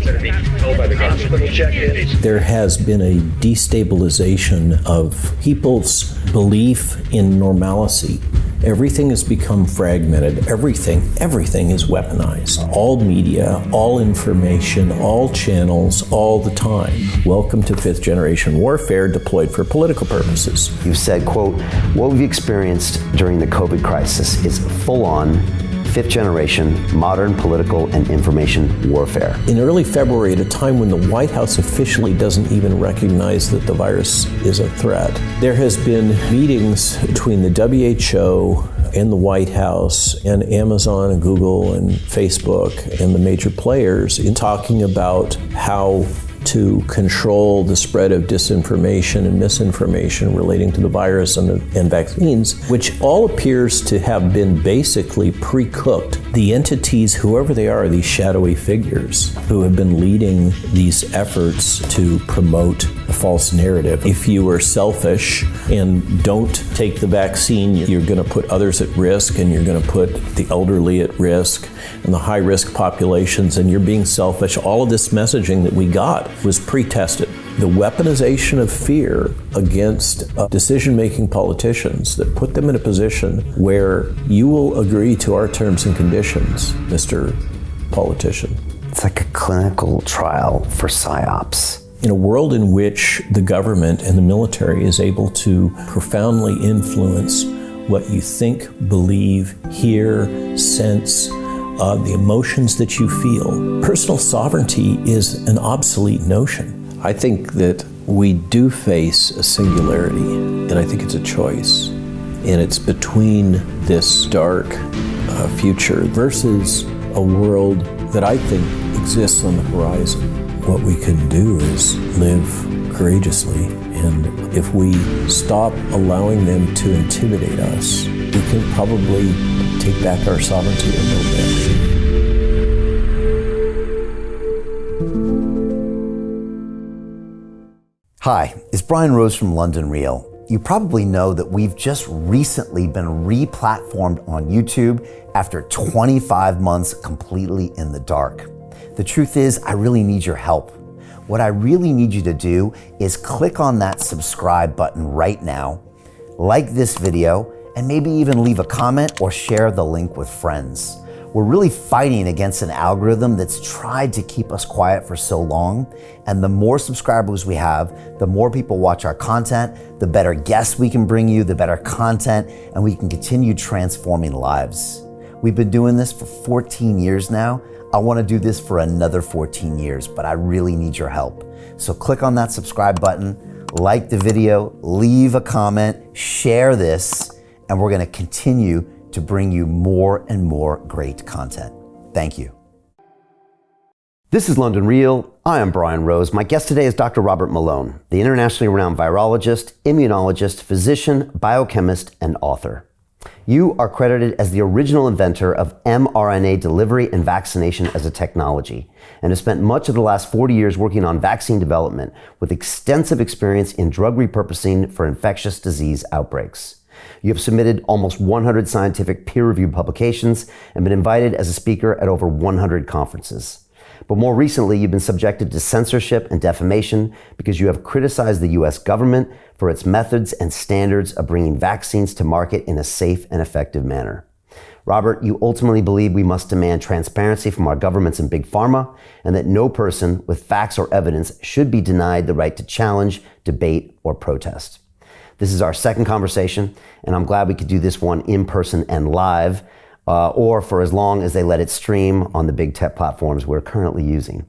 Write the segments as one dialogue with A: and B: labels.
A: that are being held by the government. Check-ins.
B: There has been a destabilization of people's belief in normalcy. Everything has become fragmented. Everything is weaponized. All media, all information, all channels, all the time. Welcome to fifth generation warfare deployed for political purposes.
C: You've said, quote, what we've experienced during the COVID crisis is full-on fifth generation modern political and information warfare.
B: In early February, at a time when the White House officially doesn't even recognize that the virus is a threat, there has been meetings between the WHO and the White House and Amazon and Google and Facebook and the major players in talking about how to control the spread of disinformation and misinformation relating to the virus and vaccines, which all appears to have been basically pre-cooked. The entities, whoever they are, these shadowy figures who have been leading these efforts to promote a false narrative. If you are selfish and don't take the vaccine, you're going to put others at risk, and you're going to put the elderly at risk and the high-risk populations, and you're being selfish. All of this messaging that we got was pre-tested. The weaponization of fear against decision-making politicians that put them in a position where you will agree to our terms and conditions, Mr. Politician.
C: It's like a clinical trial for psyops.
B: In a world in which the government and the military is able to profoundly influence what you think, believe, hear, sense, the emotions that you feel, personal sovereignty is an obsolete notion. I think that we do face a singularity, and I think it's a choice. And it's between this dark future versus a world that I think exists on the horizon. What we can do is live courageously, and if we stop allowing them to intimidate us, we can probably take back our sovereignty a little bit.
C: Hi, it's Brian Rose from London Real. You probably know that we've just recently been re-platformed on YouTube after 25 months completely in the dark. The truth is, I really need your help. What I really need you to do is click on that subscribe button right now, like this video, and maybe even leave a comment or share the link with friends. We're really fighting against an algorithm that's tried to keep us quiet for so long. And the more subscribers we have, the more people watch our content, the better guests we can bring you, the better content, and we can continue transforming lives. We've been doing this for 14 years now. I want to do this for another 14 years, but I really need your help. So click on that subscribe button, like the video, leave a comment, share this, and we're going to continue to bring you more and more great content. Thank you. This is London Real. I am Brian Rose. My guest today is Dr. Robert Malone, the internationally renowned virologist, immunologist, physician, biochemist, and author. You are credited as the original inventor of mRNA delivery and vaccination as a technology, and have spent much of the last 40 years working on vaccine development with extensive experience in drug repurposing for infectious disease outbreaks. You have submitted almost 100 scientific peer-reviewed publications and been invited as a speaker at over 100 conferences. But more recently, you've been subjected to censorship and defamation because you have criticized the US government for its methods and standards of bringing vaccines to market in a safe and effective manner. Robert, you ultimately believe we must demand transparency from our governments and big pharma, and that no person with facts or evidence should be denied the right to challenge, debate, or protest. This is our second conversation, and I'm glad we could do this one in person and live, or for as long as they let it stream on the big tech platforms we're currently using.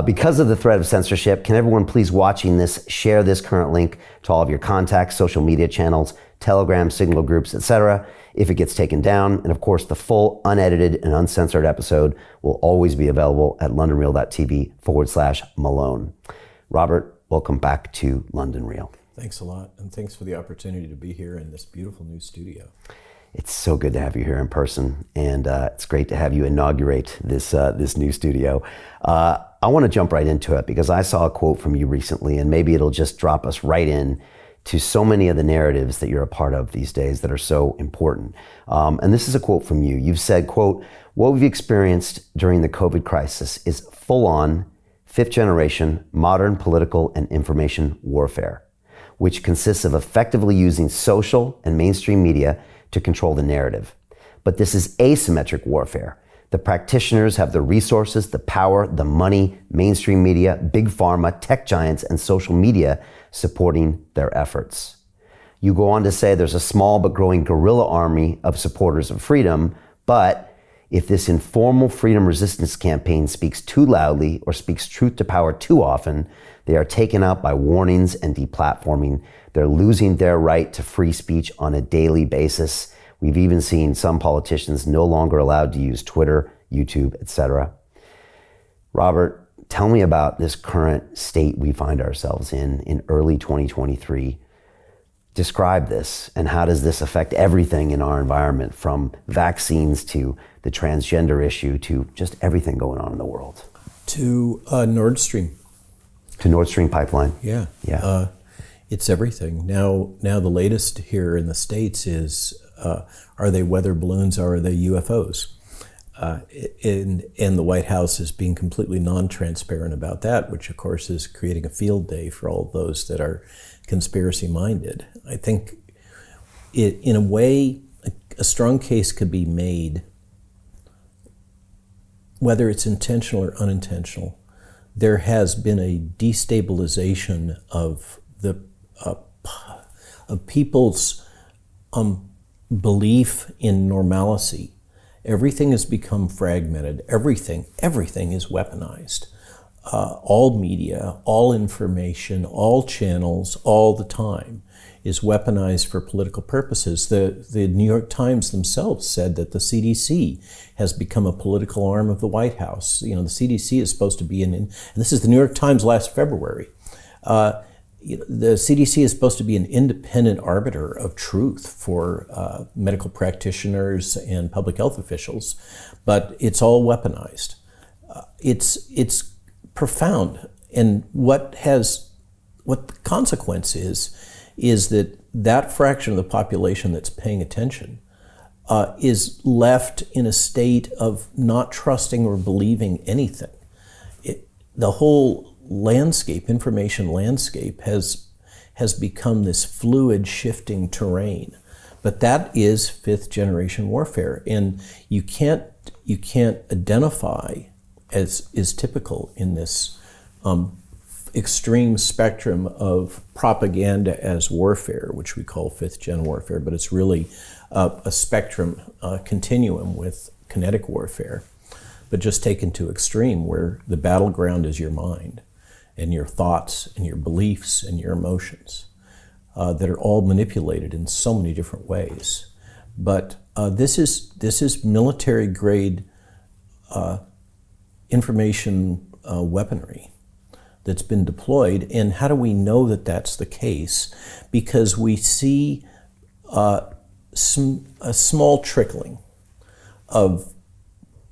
C: Because of the threat of censorship, can everyone please watching this share this current link to all of your contacts, social media channels, Telegram, Signal groups, etc. if it gets taken down. And of course, the full unedited and uncensored episode will always be available at londonreal.tv/Malone. Robert, welcome back to London Real.
B: Thanks a lot, and thanks for the opportunity to be here in this beautiful new studio.
C: It's so good to have you here in person, and it's great to have you inaugurate this new studio. I want to jump right into it because I saw a quote from you recently, and maybe it'll just drop us right in to so many of the narratives that you're a part of these days that are so important. And this is a quote from you. You've said, quote, "What we've experienced during the COVID crisis is full-on fifth generation modern political and information warfare, which consists of effectively using social and mainstream media to control the narrative. But this is asymmetric warfare. The practitioners have the resources, the power, the money, mainstream media, big pharma, tech giants, and social media supporting their efforts. You go on to say there's a small but growing guerrilla army of supporters of freedom, but if this informal freedom resistance campaign speaks too loudly or speaks truth to power too often, they are taken out by warnings and deplatforming. They're losing their right to free speech on a daily basis. We've even seen some politicians no longer allowed to use Twitter, YouTube, etc. Robert, tell me about this current state we find ourselves in early 2023. Describe this, and how does this affect everything in our environment, from vaccines to the transgender issue to just everything going on in the world?
B: To Nord Stream.
C: To Nord Stream pipeline.
B: Yeah. It's everything. Now the latest here in the States is, are they weather balloons or are they UFOs? And the White House is being completely non-transparent about that, which of course is creating a field day for all those that are conspiracy-minded. I think in a way, a strong case could be made, whether it's intentional or unintentional. There has been a destabilization of people's belief in normalcy. Everything has become fragmented. Everything is weaponized. All media, all information, all channels, all the time is weaponized for political purposes. The New York Times themselves said that the CDC has become a political arm of the White House. You know, the CDC is supposed to be and this is the New York Times last February. The CDC is supposed to be an independent arbiter of truth for medical practitioners and public health officials, but it's all weaponized. It's profound, and what the consequence is that fraction of the population that's paying attention is left in a state of not trusting or believing anything. The whole information landscape has become this fluid, shifting terrain. But that is fifth generation warfare, and you can't identify, as is typical in this extreme spectrum of propaganda as warfare, which we call fifth gen warfare, but it's really a spectrum continuum with kinetic warfare, but just taken to extreme, where the battleground is your mind and your thoughts and your beliefs and your emotions that are all manipulated in so many different ways. But this is military grade information weaponry that's been deployed. And how do we know that that's the case? Because we see a small trickling of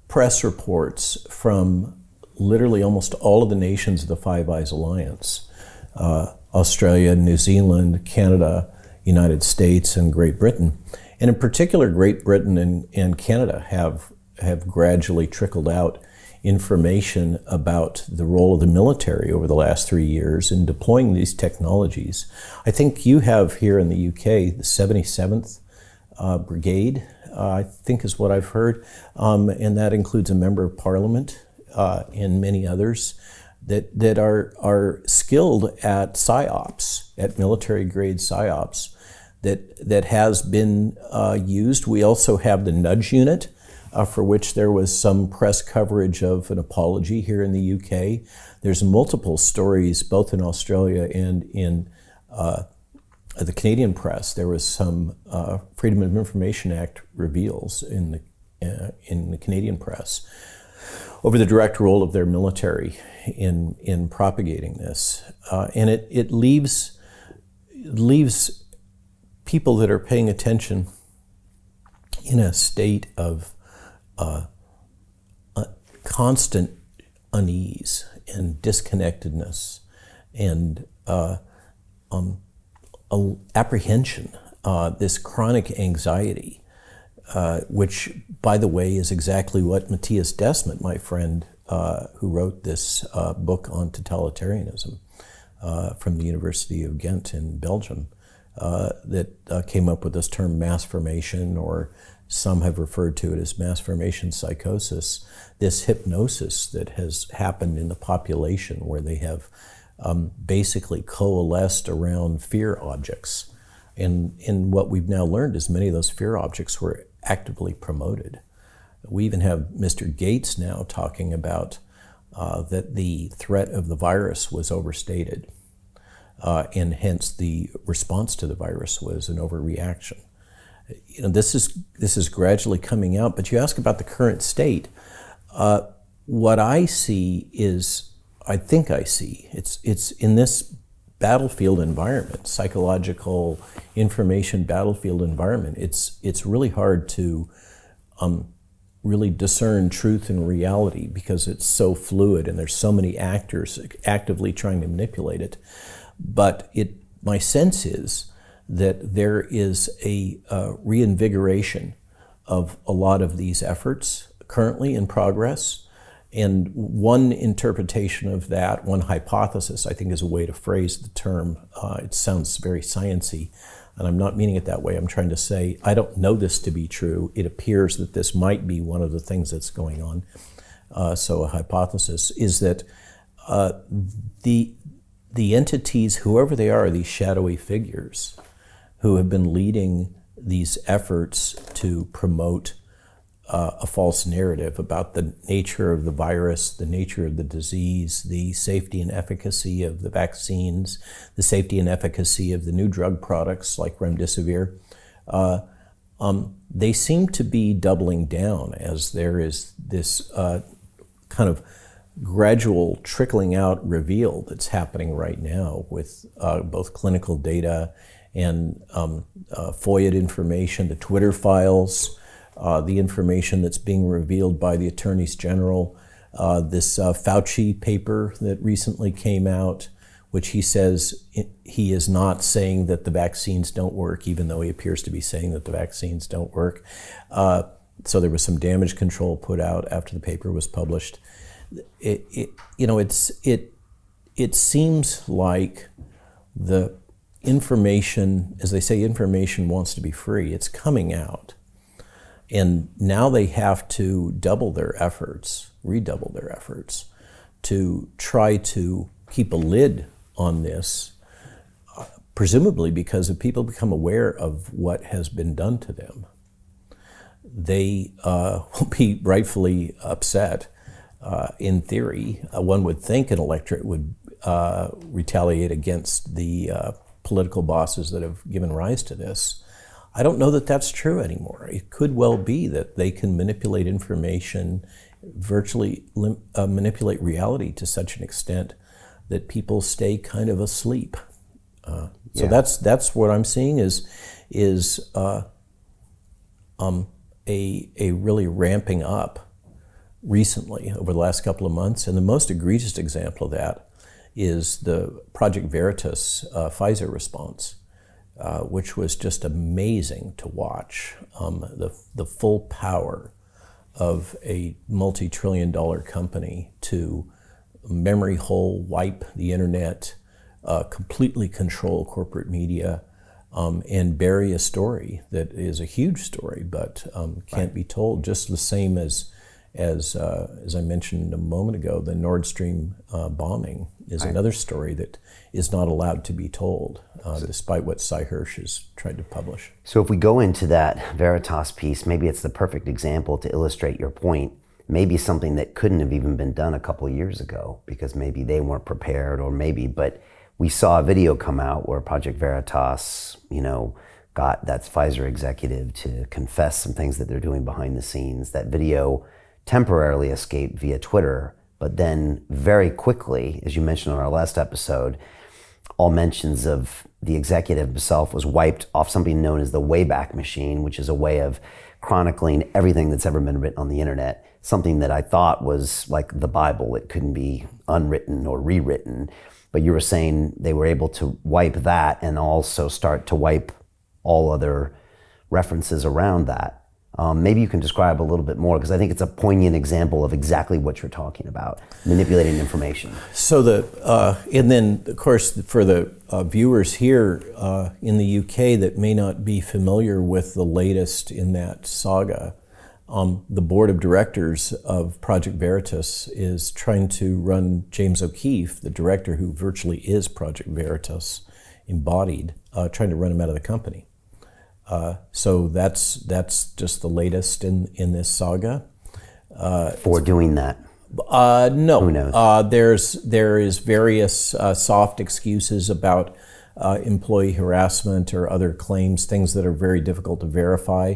B: press reports from literally almost all of the nations of the Five Eyes Alliance, Australia, New Zealand, Canada, United States, and Great Britain. And in particular, Great Britain and Canada have gradually trickled out information about the role of the military over the last 3 years in deploying these technologies. I think you have here in the UK the 77th Brigade, I think is what I've heard, and that includes a member of Parliament and many others that are skilled at PSYOPs, at military grade PSYOPs, that has been used. We also have the nudge unit, for which there was some press coverage of an apology here in the UK. There's multiple stories, both in Australia and in the Canadian press. There was some Freedom of Information Act reveals in the Canadian press over the direct role of their military in propagating this. And it leaves people that are paying attention in a state of constant unease and disconnectedness and apprehension, this chronic anxiety, which, by the way, is exactly what Matthias Desmet, my friend, who wrote this book on totalitarianism from the University of Ghent in Belgium, that came up with this term mass formation, or some have referred to it as mass formation psychosis, this hypnosis that has happened in the population where they have basically coalesced around fear objects. And what we've now learned is many of those fear objects were actively promoted. We even have Mr. Gates now talking about that the threat of the virus was overstated, and hence the response to the virus was an overreaction. You know, this is gradually coming out. But you ask about the current state. What I see is, I think I see, it's in this battlefield environment, psychological information battlefield environment. It's really hard to really discern truth and reality because it's so fluid and there's so many actors actively trying to manipulate it. But my sense is that there is a reinvigoration of a lot of these efforts currently in progress. And one interpretation of that, one hypothesis, I think is a way to phrase the term. It sounds very sciencey, and I'm not meaning it that way. I'm trying to say, I don't know this to be true. It appears that this might be one of the things that's going on. So a hypothesis is that the entities, whoever they are, these shadowy figures who have been leading these efforts to promote a false narrative about the nature of the virus, the nature of the disease, the safety and efficacy of the vaccines, the safety and efficacy of the new drug products like remdesivir, they seem to be doubling down as there is this kind of gradual trickling out reveal that's happening right now with both clinical data and FOIA information, the Twitter files, the information that's being revealed by the attorneys general, this Fauci paper that recently came out, which he says he is not saying that the vaccines don't work, even though he appears to be saying that the vaccines don't work. So there was some damage control put out after the paper was published. It seems like the information, as they say, information wants to be free. It's coming out. And now they have to redouble their efforts to try to keep a lid on this, presumably because if people become aware of what has been done to them, they will be rightfully upset. In theory, one would think an electorate would retaliate against the political bosses that have given rise to this. I don't know that that's true anymore. It could well be that they can manipulate information, virtually manipulate reality to such an extent that people stay kind of asleep. So that's what I'm seeing is a really ramping up recently over the last couple of months. And the most egregious example of that is the Project Veritas Pfizer response, which was just amazing to watch. The full power of a multi-trillion-dollar company to memory hole, wipe the internet, completely control corporate media, and bury a story that is a huge story but can't be told. Just the same as I mentioned a moment ago, the Nord Stream bombing is another story that is not allowed to be told, despite what Cy Hirsch has tried to publish.
C: So if we go into that Veritas piece, maybe it's the perfect example to illustrate your point. Maybe something that couldn't have even been done a couple of years ago because maybe they weren't prepared, but we saw a video come out where Project Veritas, got that Pfizer executive to confess some things that they're doing behind the scenes. That video temporarily escaped via Twitter, but then very quickly, as you mentioned on our last episode, all mentions of the executive himself was wiped off something known as the Wayback Machine, which is a way of chronicling everything that's ever been written on the internet, something that I thought was like the Bible. It couldn't be unwritten or rewritten. But you were saying they were able to wipe that and also start to wipe all other references around that. Maybe you can describe a little bit more, because I think it's a poignant example of exactly what you're talking about, manipulating information.
B: So and then of course for the viewers here in the UK that may not be familiar with the latest in that saga, the board of directors of Project Veritas is trying to run James O'Keefe, the director who virtually is Project Veritas embodied, trying to run him out of the company. So that's just the latest in this saga.
C: For doing that?
B: No.
C: Who knows?
B: There is various soft excuses about employee harassment or other claims, things that are very difficult to verify.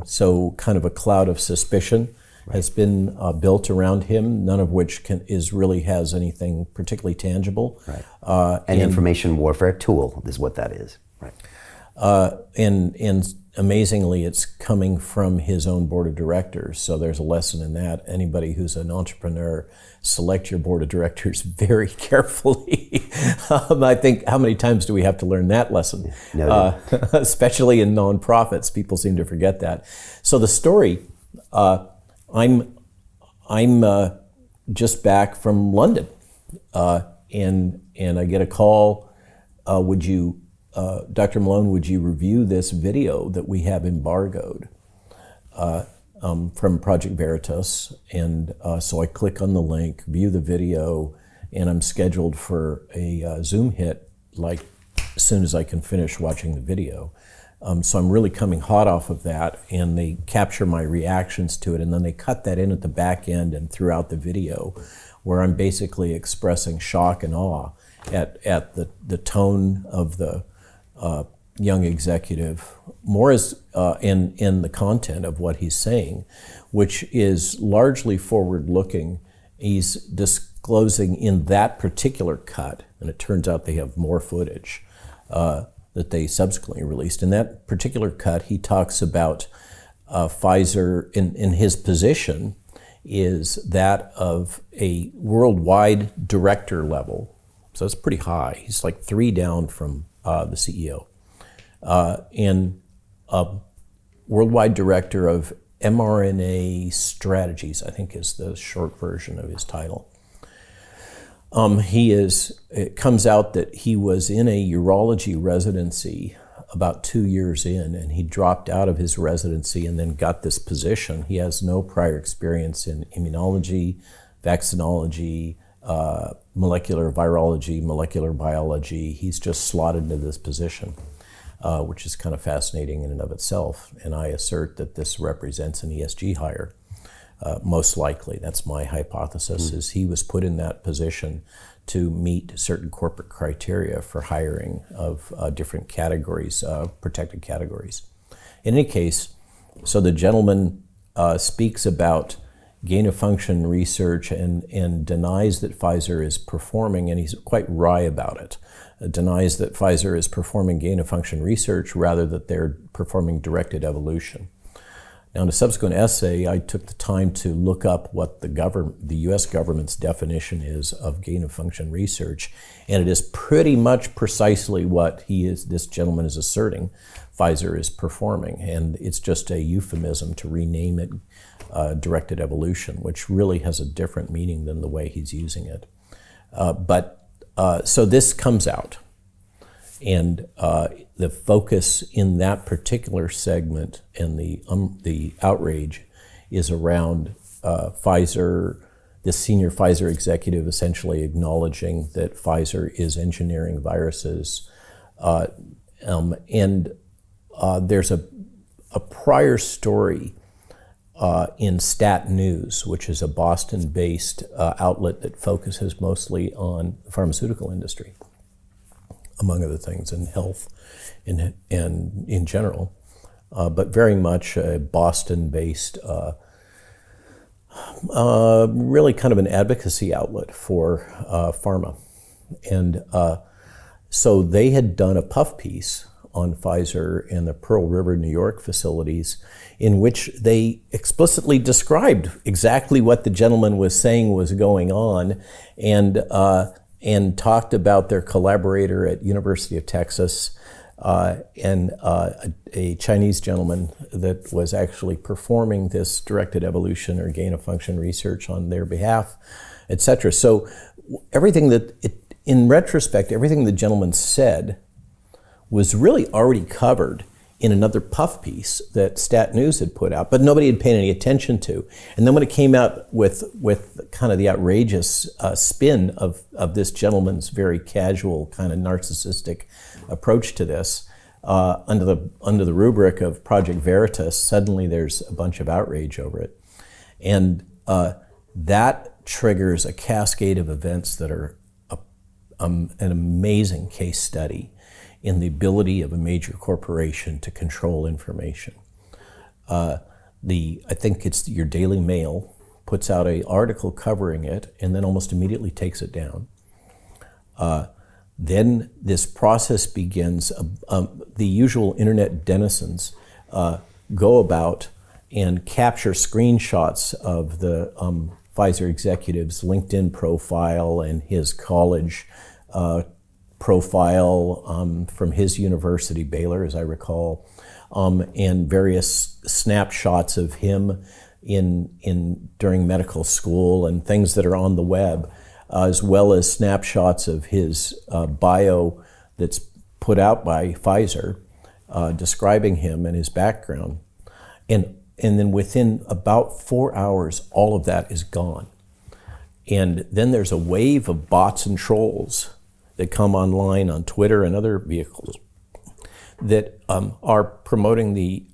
B: So kind of a cloud of suspicion has been built around him, none of which really has anything particularly tangible.
C: Right. An information warfare tool is what that is. Right.
B: And amazingly, it's coming from his own board of directors. So there's a lesson in that. Anybody who's an entrepreneur, select your board of directors very carefully. I think, how many times do we have to learn that lesson? Especially in nonprofits, people seem to forget that. So the story, I'm just back from London, and I get a call. Dr. Malone, would you review this video that we have embargoed from Project Veritas? And so I click on the link, view the video, and I'm scheduled for a Zoom hit like as soon as I can finish watching the video. So I'm really coming hot off of that, and they capture my reactions to it, and then they cut that in at the back end and throughout the video, where I'm basically expressing shock and awe at the tone of the young executive, more as in the content of what he's saying, which is largely forward-looking. He's disclosing in that particular cut, and it turns out they have more footage that they subsequently released. In that particular cut, he talks about Pfizer, in his position, is that of a worldwide director level. So it's pretty high. He's like 3 down from the CEO, and worldwide director of mRNA strategies, I think is the short version of his title. It comes out that he was in a urology residency about 2 years in, and he dropped out of his residency and then got this position. He has no prior experience in immunology, vaccinology, molecular virology, molecular biology. He's just slotted into this position, which is kind of fascinating in and of itself. And I assert that this represents an ESG hire, most likely. That's my hypothesis, is he was put in that position to meet certain corporate criteria for hiring of different categories, protected categories. In any case, so the gentleman speaks about gain-of-function research and denies that Pfizer is performing, and he's quite wry about it, denies that Pfizer is performing gain-of-function research rather that they're performing directed evolution. Now, in a subsequent essay, I took the time to look up what the U.S. government's definition is of gain-of-function research, and it is pretty much precisely what this gentleman is asserting Pfizer is performing, and it's just a euphemism to rename it directed evolution, which really has a different meaning than the way he's using it. So this comes out, and the focus in that particular segment and the outrage is around Pfizer, this senior Pfizer executive essentially acknowledging that Pfizer is engineering viruses, and there's a prior story in Stat News, which is a Boston-based outlet that focuses mostly on the pharmaceutical industry, among other things, and health and in general, but very much a Boston-based, really kind of an advocacy outlet for pharma. And so they had done a puff piece on Pfizer and the Pearl River, New York facilities, in which they explicitly described exactly what the gentleman was saying was going on, and talked about their collaborator at University of Texas, and a Chinese gentleman that was actually performing this directed evolution or gain of function research on their behalf, et cetera. So everything in retrospect, everything the gentleman said was really already covered in another puff piece that Stat News had put out, but nobody had paid any attention to. And then when it came out with kind of the outrageous spin of this gentleman's very casual, kind of narcissistic approach to this, under the rubric of Project Veritas, suddenly there's a bunch of outrage over it. And that triggers a cascade of events that are an amazing case study in the ability of a major corporation to control information. I think it's your Daily Mail puts out an article covering it and then almost immediately takes it down. Then this process begins. The usual internet denizens go about and capture screenshots of the Pfizer executive's LinkedIn profile and his college profile from his university, Baylor, as I recall, and various snapshots of him during medical school and things that are on the web, as well as snapshots of his bio that's put out by Pfizer, describing him and his background. And then within about 4 hours, all of that is gone. And then there's a wave of bots and trolls that come online on Twitter and other vehicles that are promoting the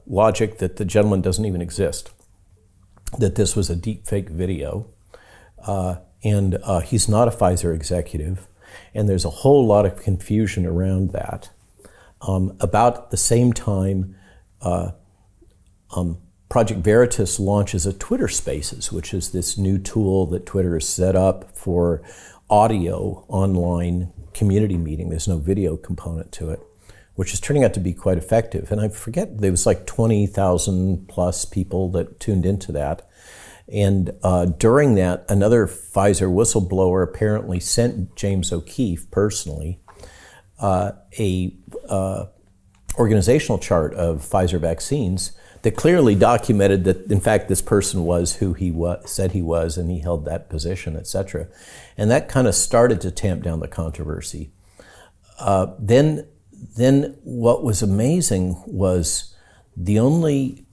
B: logic that the gentleman doesn't even exist, that this was a deep fake video, and he's not a Pfizer executive, and there's a whole lot of confusion around that. About the same time, Project Veritas launches a Twitter Spaces, which is this new tool that Twitter has set up for audio online community meeting. There's no video component to it, which is turning out to be quite effective. And I forget, there was like 20,000 plus people that tuned into that. And during that, another Pfizer whistleblower apparently sent James O'Keefe personally a organizational chart of Pfizer vaccines that clearly documented that, in fact, this person was who he said he was, and he held that position, et cetera. And that kind of started to tamp down the controversy. Then what was amazing was the only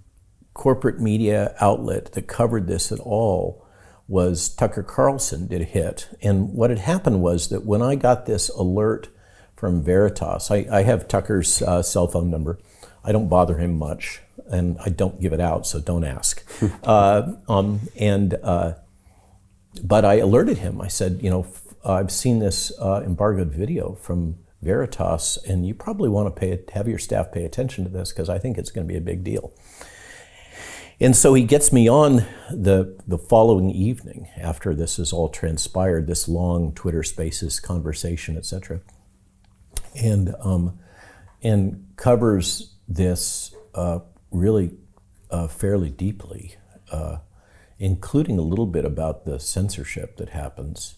B: corporate media outlet that covered this at all was Tucker Carlson did a hit. And what had happened was that when I got this alert from Veritas, I have Tucker's cell phone number. I don't bother him much, and I don't give it out, so don't ask. But I alerted him. I said, I've seen this embargoed video from Veritas, and you probably want to have your staff pay attention to this because I think it's going to be a big deal. And so he gets me on the following evening after this has all transpired, this long Twitter Spaces conversation, et cetera, and covers this really fairly deeply, including a little bit about the censorship that happens.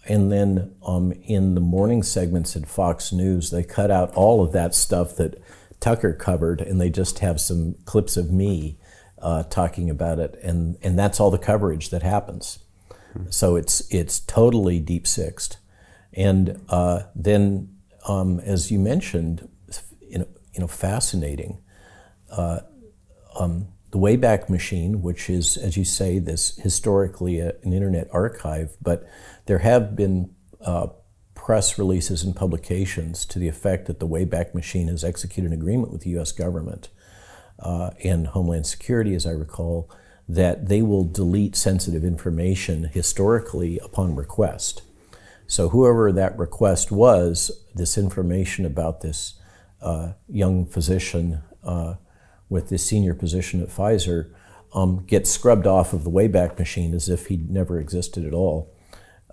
B: And then in the morning segments at Fox News, they cut out all of that stuff that Tucker covered, and they just have some clips of me talking about it, and that's all the coverage that happens. So it's totally deep-sixed. And then, as you mentioned, fascinating. The Wayback Machine, which is, as you say, this historically an internet archive, but there have been press releases and publications to the effect that the Wayback Machine has executed an agreement with the U.S. government and Homeland Security, as I recall, that they will delete sensitive information historically upon request. So whoever that request was, this information about this young physician with this senior position at Pfizer gets scrubbed off of the Wayback Machine as if he'd never existed at all.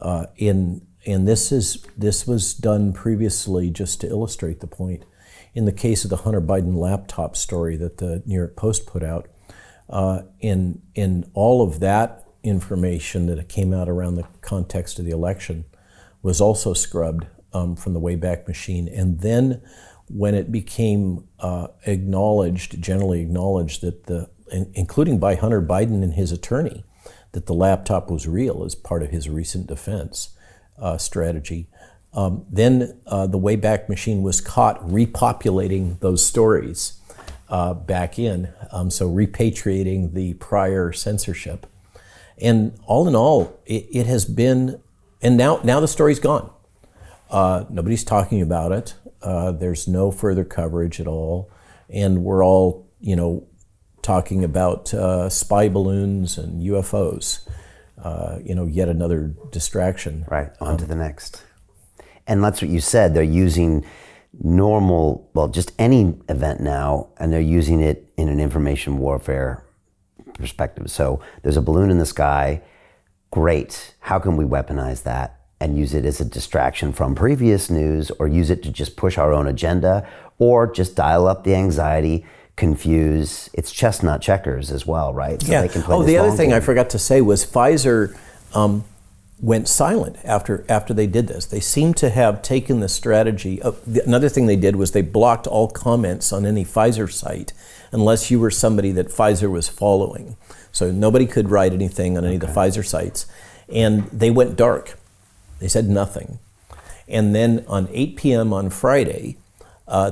B: And this was done previously just to illustrate the point. In the case of the Hunter Biden laptop story that the New York Post put out, in all of that information that came out around the context of the election was also scrubbed from the Wayback Machine. And then when it became generally acknowledged that including by Hunter Biden and his attorney, that the laptop was real as part of his recent defense strategy. Then the Wayback Machine was caught repopulating those stories back in, so repatriating the prior censorship. And all in all, it has been, and now the story's gone. Nobody's talking about it. There's no further coverage at all. And we're all, talking about spy balloons and UFOs, yet another distraction.
C: Right, on to the next. And that's what you said, they're using just any event now, and they're using it in an information warfare perspective. So there's a balloon in the sky, great. How can we weaponize that and use it as a distraction from previous news, or use it to just push our own agenda, or just dial up the anxiety, confuse? It's chestnut checkers as well, right? So they can play
B: the other thing I forgot to say was Pfizer went silent after they did this. They seem to have taken the strategy another thing they did was they blocked all comments on any Pfizer site unless you were somebody that Pfizer was following. So nobody could write anything on any of the Pfizer sites. And they went dark. They said nothing. And then on 8 p.m. on Friday,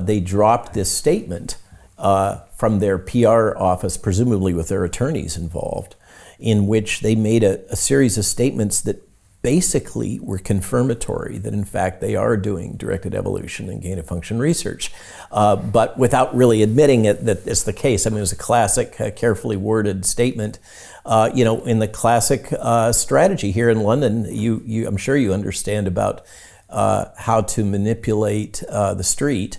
B: they dropped this statement from their PR office, presumably with their attorneys involved, in which they made a series of statements that basically were confirmatory that in fact they are doing directed evolution and gain-of-function research, but without really admitting it that it's the case. I mean, it was a classic, carefully worded statement. In the classic strategy here in London, I'm sure you understand about how to manipulate the street.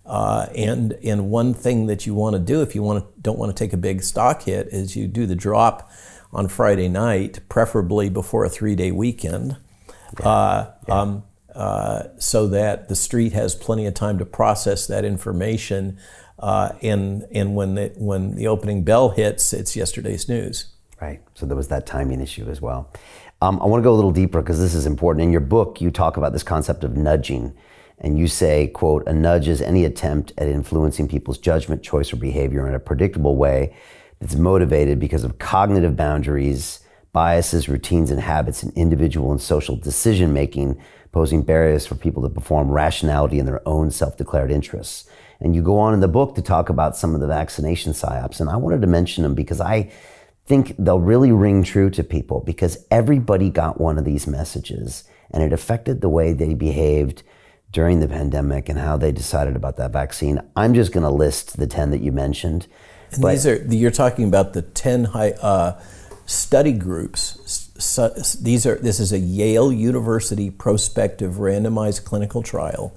B: And one thing that you want to do if you don't want to take a big stock hit is you do the drop on Friday night, preferably before a 3-day weekend, so that the street has plenty of time to process that information. And when the opening bell hits, it's yesterday's news.
C: Right. So there was that timing issue as well. I want to go a little deeper because this is important. In your book, you talk about this concept of nudging. And you say, quote, "A nudge is any attempt at influencing people's judgment, choice, or behavior in a predictable way that's motivated because of cognitive boundaries, biases, routines, and habits in individual and social decision-making, posing barriers for people to perform rationality in their own self-declared interests." And you go on in the book to talk about some of the vaccination psyops. And I wanted to mention them because I think they'll really ring true to people, because everybody got one of these messages and it affected the way they behaved during the pandemic and how they decided about that vaccine. I'm just going to list the 10 that you mentioned.
B: And you're talking about the 10 study groups. This is a Yale University prospective randomized clinical trial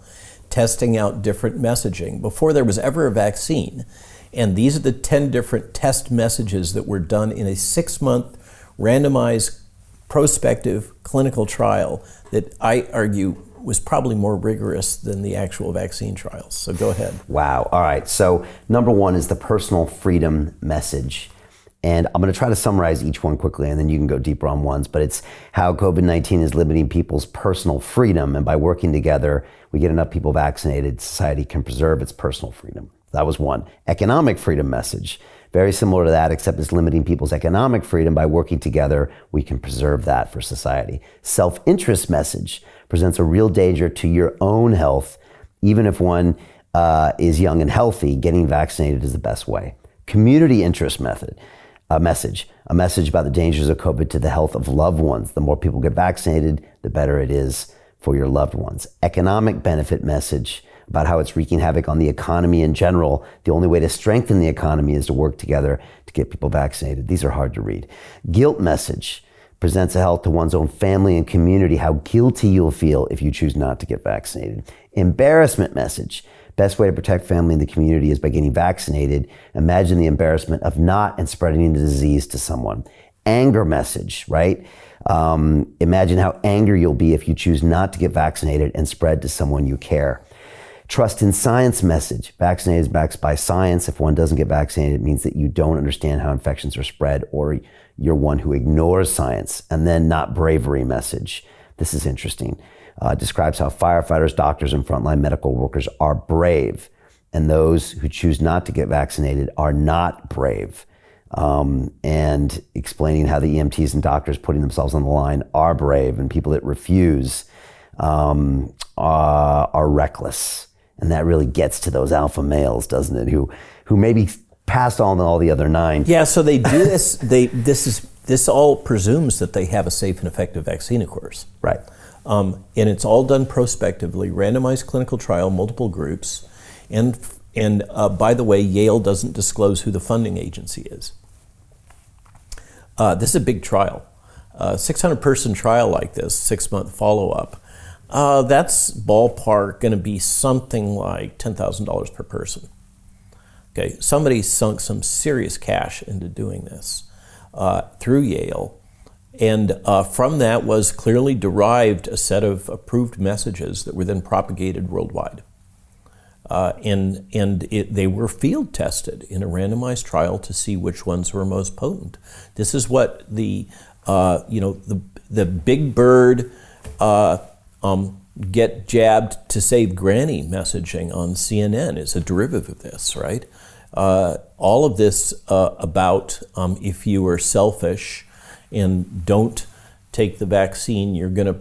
B: testing out different messaging before there was ever a vaccine. And these are the 10 different test messages that were done in a 6-month randomized prospective clinical trial that I argue was probably more rigorous than the actual vaccine trials. So go ahead. Wow.
C: All right. So number one is the personal freedom message. And I'm going to try to summarize each one quickly, and then you can go deeper on ones. But it's how COVID-19 is limiting people's personal freedom. And by working together, we get enough people vaccinated, society can preserve its personal freedom. That was one. Economic freedom message. Very similar to that, except it's limiting people's economic freedom. By working together, we can preserve that for society. Self-interest message presents a real danger to your own health. Even if one is young and healthy, getting vaccinated is the best way. Community interest message. A message about the dangers of COVID to the health of loved ones. The more people get vaccinated, the better it is for your loved ones. Economic benefit message about how it's wreaking havoc on the economy in general. The only way to strengthen the economy is to work together to get people vaccinated. These are hard to read. Guilt message presents a health to one's own family and community, how guilty you'll feel if you choose not to get vaccinated. Embarrassment message. Best way to protect family and the community is by getting vaccinated. Imagine the embarrassment of not and spreading the disease to someone. Anger message, right? Imagine how angry you'll be if you choose not to get vaccinated and spread to someone you care. Trust in science message. Vaccinated is backed by science. If one doesn't get vaccinated, it means that you don't understand how infections are spread, or you're one who ignores science. And then not bravery message. This is interesting. Describes how firefighters, doctors, and frontline medical workers are brave, and those who choose not to get vaccinated are not brave. And explaining how the EMTs and doctors putting themselves on the line are brave, and people that refuse are reckless. And that really gets to those alpha males, doesn't it? Who maybe passed on all the other 9.
B: Yeah, so they do this. This all presumes that they have a safe and effective vaccine, of course.
C: Right.
B: And it's all done prospectively, randomized clinical trial, multiple groups. And by the way, Yale doesn't disclose who the funding agency is. This is a big trial. 600-person trial like this, 6-month follow-up. That's ballpark going to be something like $10,000 per person. Okay, somebody sunk some serious cash into doing this through Yale. And from that was clearly derived a set of approved messages that were then propagated worldwide. They were field tested in a randomized trial to see which ones were most potent. This is what the big bird get jabbed to save granny messaging on CNN is a derivative of this, right? All of this about if you are selfish and don't take the vaccine, you're going to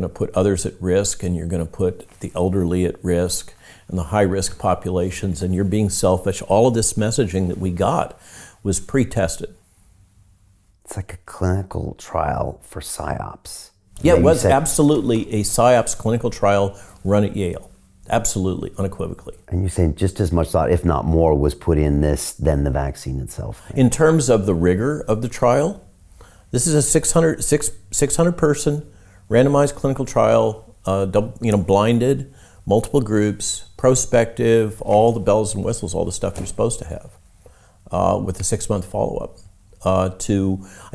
B: put others at risk, and you're going to put the elderly at risk and the high-risk populations, and you're being selfish. All of this messaging that we got was pre-tested.
C: It's like a clinical trial for PsyOps.
B: Yeah, it was absolutely a PsyOps clinical trial run at Yale. Absolutely, unequivocally.
C: And you're saying just as much thought, if not more, was put in this than the vaccine itself? Right?
B: In terms of the rigor of the trial, this is a 600-person randomized clinical trial, blinded, multiple groups, prospective, all the bells and whistles, all the stuff you're supposed to have, with a 6-month follow-up. I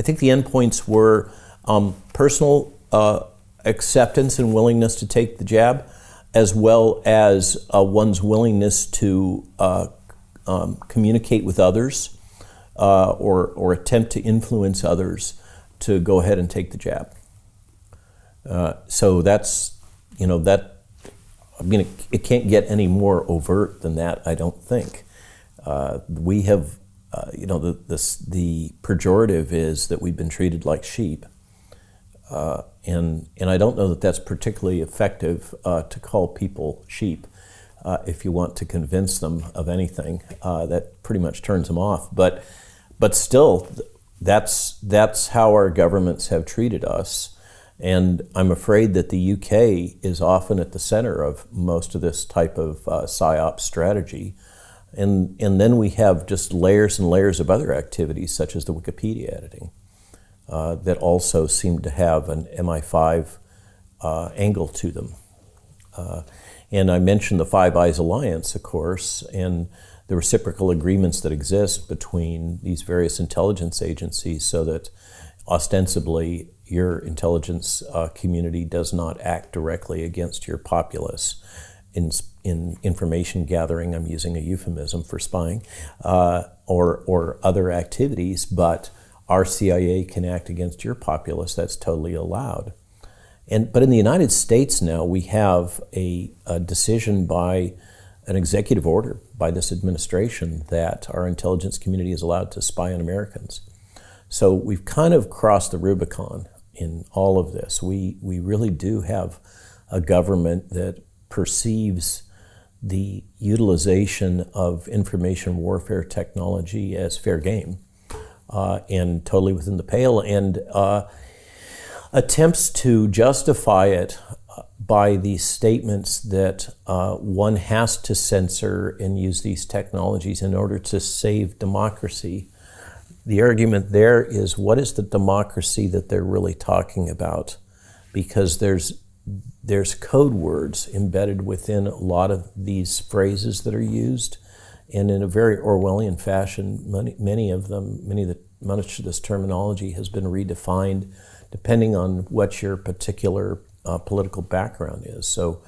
B: think the endpoints were personal acceptance and willingness to take the jab, as well as one's willingness to communicate with others or attempt to influence others to go ahead and take the jab. So that's, it can't get any more overt than that, I don't think. We have, the pejorative is that we've been treated like sheep. And I don't know that that's particularly effective to call people sheep if you want to convince them of anything. That pretty much turns them off. But still, that's how our governments have treated us. And I'm afraid that the UK is often at the center of most of this type of PsyOps strategy. And then we have just layers and layers of other activities, such as the Wikipedia editing, that also seem to have an MI5 angle to them. And I mentioned the Five Eyes Alliance, of course, and the reciprocal agreements that exist between these various intelligence agencies so that ostensibly your intelligence community does not act directly against your populace in information gathering. I'm using a euphemism for spying, or other activities, but our CIA can act against your populace. That's totally allowed. But in the United States now, we have a decision by an executive order by this administration that our intelligence community is allowed to spy on Americans. So we've kind of crossed the Rubicon in all of this. We really do have a government that perceives the utilization of information warfare technology as fair game and totally within the pale, and attempts to justify it by these statements that one has to censor and use these technologies in order to save democracy. The argument there is, what is the democracy that they're really talking about? Because there's code words embedded within a lot of these phrases that are used, and in a very Orwellian fashion, much of this terminology has been redefined depending on what your particular political background is. So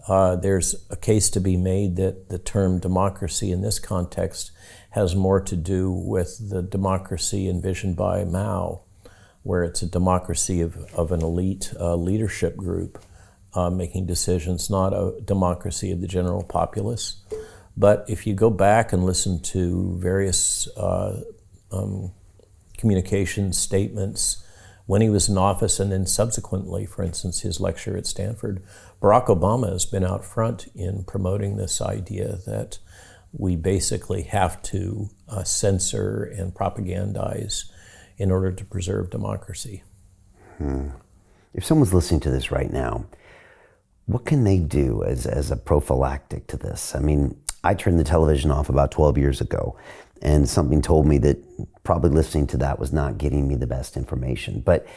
B: there's a case to be made that the term democracy in this context has more to do with the democracy envisioned by Mao where it's a democracy of an elite leadership group making decisions, not a democracy of the general populace. But if you go back and listen to various communication statements when he was in office and then subsequently, for instance, his lecture at Stanford, Barack Obama has been out front in promoting this idea that we basically have to censor and propagandize in order to preserve democracy.
C: If someone's listening to this right now, what can they do as a prophylactic to this? I mean, I turned the television off about 12 years ago, and something told me that probably listening to that was not getting me the best information. But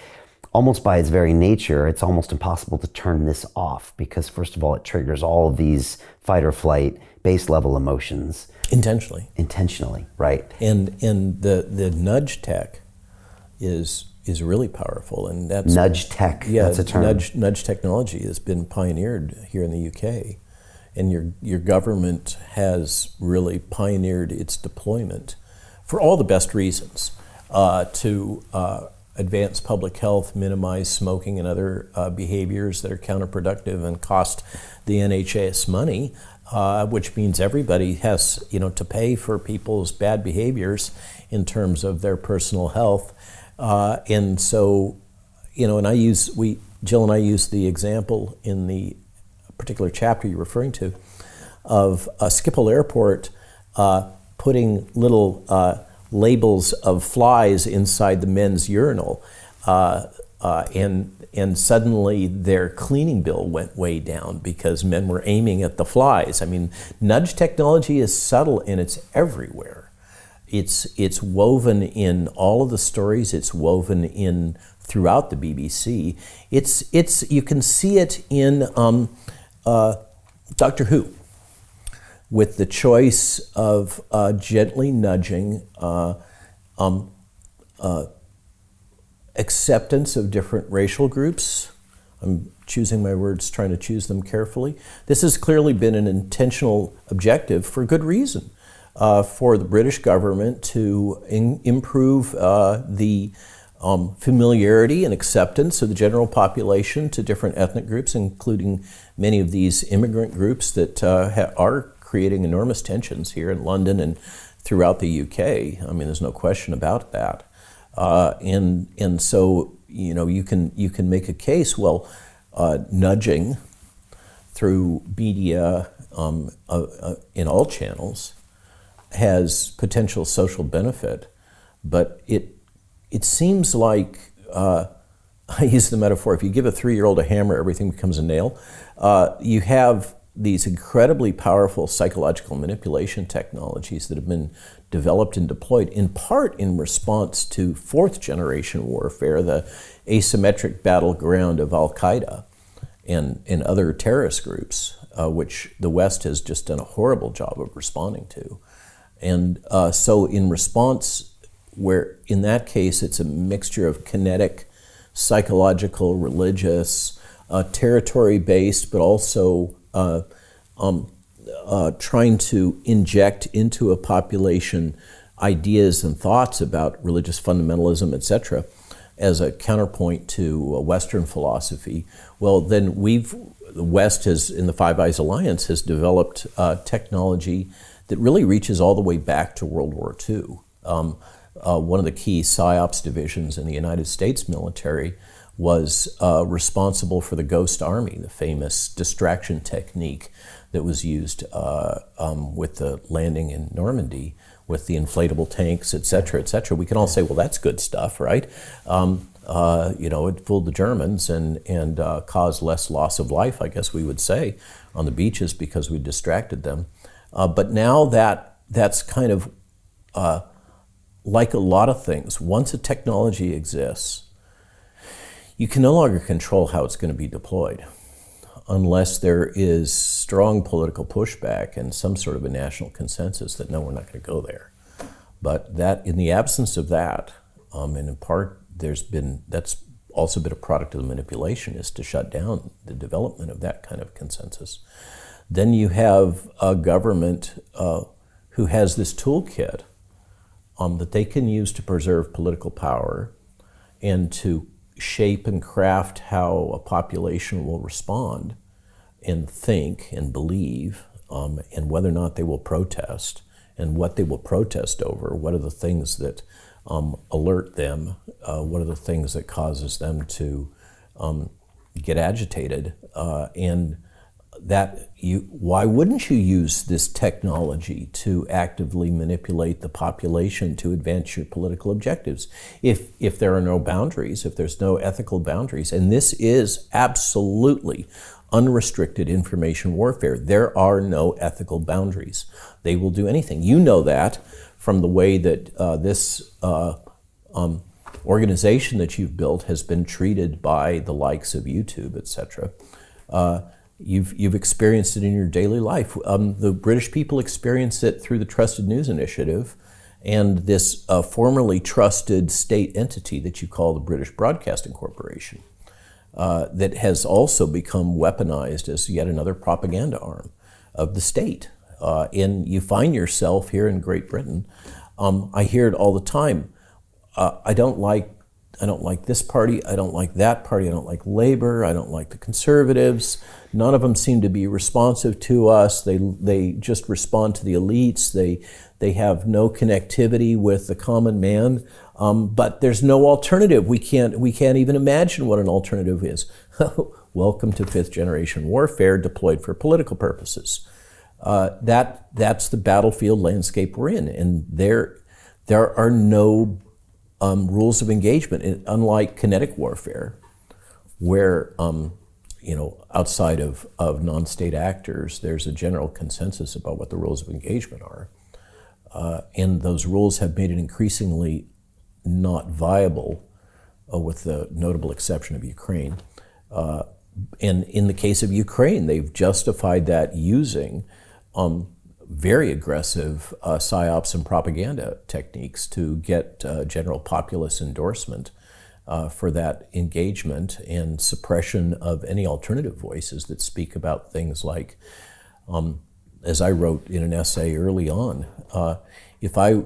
C: almost by its very nature, it's almost impossible to turn this off because, first of all, it triggers all of these fight or flight, base level emotions. Intentionally, right.
B: And the nudge tech is really powerful, and that's
C: nudge tech.
B: Yeah,
C: that's a term.
B: Nudge technology has been pioneered here in the UK, and your government has really pioneered its deployment for all the best reasons to advance public health, minimize smoking and other behaviors that are counterproductive and cost the NHS money, which means everybody has to pay for people's bad behaviors in terms of their personal health. And so, and Jill and I use the example in the particular chapter you're referring to of Schiphol Airport putting little labels of flies inside the men's urinal, and suddenly their cleaning bill went way down because men were aiming at the flies. I mean, nudge technology is subtle and it's everywhere. It's woven in all of the stories. It's woven in throughout the BBC. It's you can see it in Doctor Who, with the choice of gently nudging acceptance of different racial groups. I'm choosing my words, trying to choose them carefully. This has clearly been an intentional objective for good reason. For the British government to improve the familiarity and acceptance of the general population to different ethnic groups, including many of these immigrant groups that are creating enormous tensions here in London and throughout the UK. I mean, there's no question about that. And so, you can make a case, well, nudging through media in all channels has potential social benefit, but it seems like, I use the metaphor, if you give a 3-year-old a hammer, everything becomes a nail. You have these incredibly powerful psychological manipulation technologies that have been developed and deployed in part in response to 4th generation warfare, the asymmetric battleground of Al-Qaeda and other terrorist groups, which the West has just done a horrible job of responding to. And so in response, where in that case it's a mixture of kinetic, psychological, religious, territory-based, but also trying to inject into a population ideas and thoughts about religious fundamentalism, etc., as a counterpoint to a Western philosophy. Well, then the West has, in the Five Eyes Alliance, has developed technology that really reaches all the way back to World War II. One of the key PSYOPs divisions in the United States military was responsible for the Ghost Army, the famous distraction technique that was used with the landing in Normandy with the inflatable tanks, et cetera, et cetera. We can all say, well, that's good stuff, right? It fooled the Germans and caused less loss of life, I guess we would say, on the beaches because we distracted them. But now that's kind of like a lot of things. Once a technology exists, you can no longer control how it's going to be deployed unless there is strong political pushback and some sort of a national consensus that no, we're not going to go there. But that, in the absence of that, and in part that's also been a product of the manipulation, is to shut down the development of that kind of consensus. Then you have a government who has this toolkit that they can use to preserve political power and to shape and craft how a population will respond and think and believe, and whether or not they will protest, and what they will protest over. What are the things that alert them? What are the things that causes them to get agitated? And that why wouldn't you use this technology to actively manipulate the population to advance your political objectives? If there are no boundaries, if there's no ethical boundaries, and this is absolutely unrestricted information warfare, there are no ethical boundaries. They will do anything. You know that from the way that this organization that you've built has been treated by the likes of YouTube, etc. You've experienced it in your daily life. The British people experienced it through the Trusted News Initiative and this formerly trusted state entity that you call the British Broadcasting Corporation, that has also become weaponized as yet another propaganda arm of the state. And you find yourself here in Great Britain. I hear it all the time. I don't like this party, I don't like that party, I don't like Labor, I don't like the Conservatives. None of them seem to be responsive to us. They just respond to the elites. They have no connectivity with the common man. But there's no alternative. We can't even imagine what an alternative is. Welcome to fifth generation warfare deployed for political purposes. That's the battlefield landscape we're in, and there are no rules of engagement, unlike kinetic warfare, where outside of non-state actors, there's a general consensus about what the rules of engagement are, and those rules have made it increasingly not viable, with the notable exception of Ukraine. And in the case of Ukraine, they've justified that using very aggressive psyops and propaganda techniques to get general populace endorsement for that engagement and suppression of any alternative voices that speak about things like, as I wrote in an essay early on,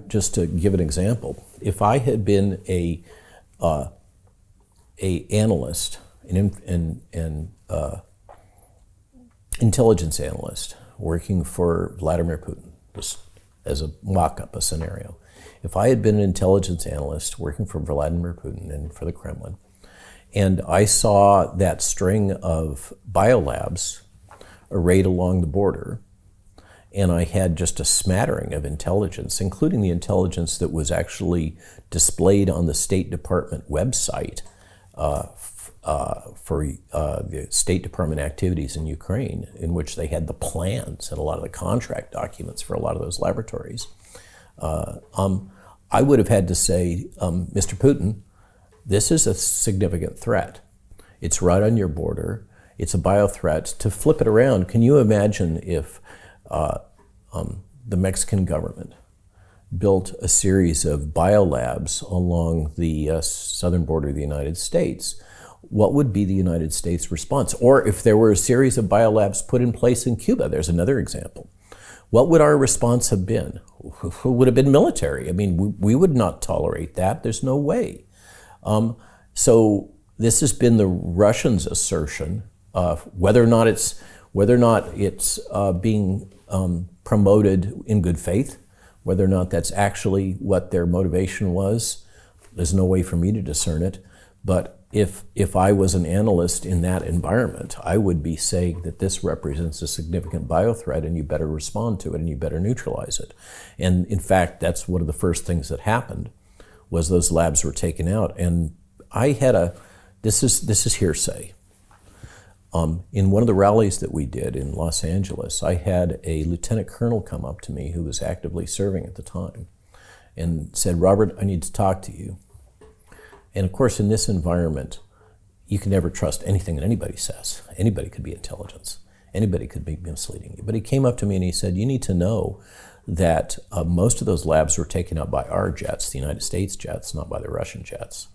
B: just to give an example, if I had been a analyst, an intelligence analyst working for Vladimir Putin, just as a mock-up, a scenario. If I had been an intelligence analyst working for Vladimir Putin and for the Kremlin, and I saw that string of biolabs arrayed along the border, and I had just a smattering of intelligence, including the intelligence that was actually displayed on the State Department website for the State Department activities in Ukraine, in which they had the plans and a lot of the contract documents for a lot of those laboratories. I would have had to say, Mr. Putin, this is a significant threat. It's right on your border. It's a bio threat. To flip it around, can you imagine if the Mexican government built a series of biolabs along the southern border of the United States? What would be the United States response? Or if there were a series of biolabs put in place in Cuba, there's another example. What would our response have been? It would have been military. I mean, we would not tolerate that. There's no way. So this has been the Russians' assertion, whether or not it's being promoted in good faith, whether or not that's actually what their motivation was. There's no way for me to discern it. But if I was an analyst in that environment, I would be saying that this represents a significant biothreat and you better respond to it and you better neutralize it. And in fact, that's one of the first things that happened, was those labs were taken out. And I had this is hearsay. In one of the rallies that we did in Los Angeles, I had a lieutenant colonel come up to me who was actively serving at the time and said, "Robert, I need to talk to you." And of course, in this environment, you can never trust anything that anybody says. Anybody could be intelligence. Anybody could be misleading you. But he came up to me and he said, "You need to know that most of those labs were taken out by our jets, the United States jets, not by the Russian jets."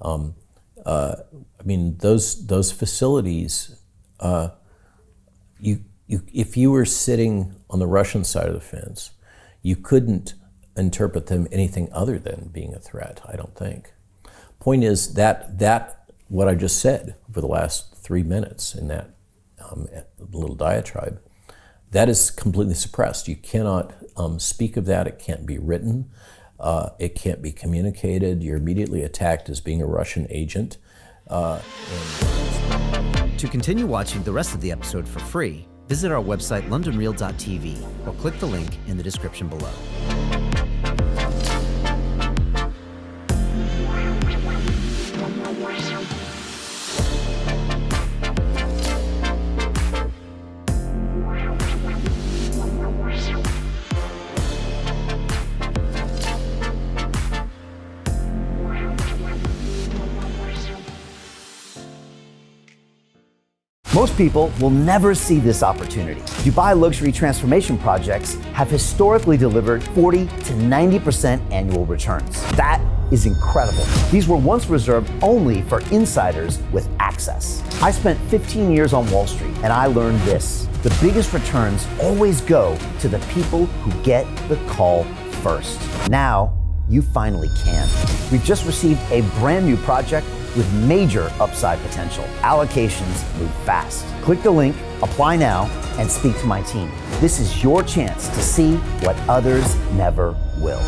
B: I mean, those facilities, if you were sitting on the Russian side of the fence, you couldn't interpret them anything other than being a threat, I don't think. Point is that what I just said for the last 3 minutes in that little diatribe, that is completely suppressed. You cannot speak of that. It can't be written. It can't be communicated. You're immediately attacked as being a Russian agent.
D: To continue watching the rest of the episode for free, visit our website londonreal.tv or click the link in the description below.
C: Most people will never see this opportunity. Dubai luxury transformation projects have historically delivered 40 to 90% annual returns. That is incredible. These were once reserved only for insiders with access. I spent 15 years on Wall Street and I learned this: the biggest returns always go to the people who get the call first. Now, you finally can. We've just received a brand new project with major upside potential. Allocations move fast. Click the link, apply now, and speak to my team. This is your chance to see what others never will.